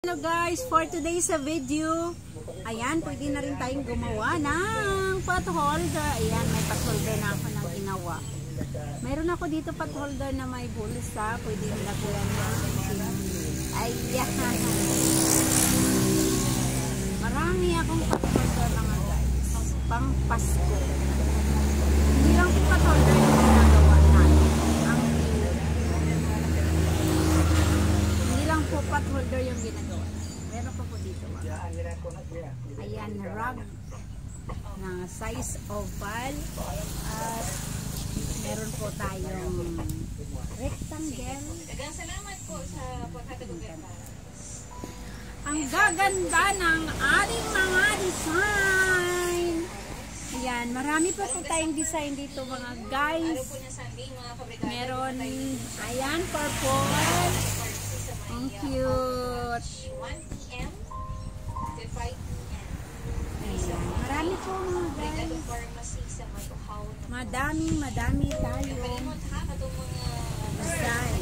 Hello guys, for today's video, ayan, pwede na rin tayong gumawa ng pot holder. Ayan, may pot holder na ako na ginawa. Mayroon ako dito pot holder na may bulsa, pwede nilagyan na. Ayan. Marami akong pot holder mga guys, pang Pasko. Hindi lang po pot holder yung ginagawa natin. Hindi lang po pot holder yung ginagawa. Meron pa po dito mga. Ayan, rug na size oval. At meron po tayong rectangle. Salamat po sa pagkatagugay. Ang gaganda ng ating mga design. Ayan, marami pa po tayong design dito mga guys. Meron, ayan, purple. Ang cute. 1 p.m. to 5 p.m. Ayan, marami po mga guys. Madami tayong design.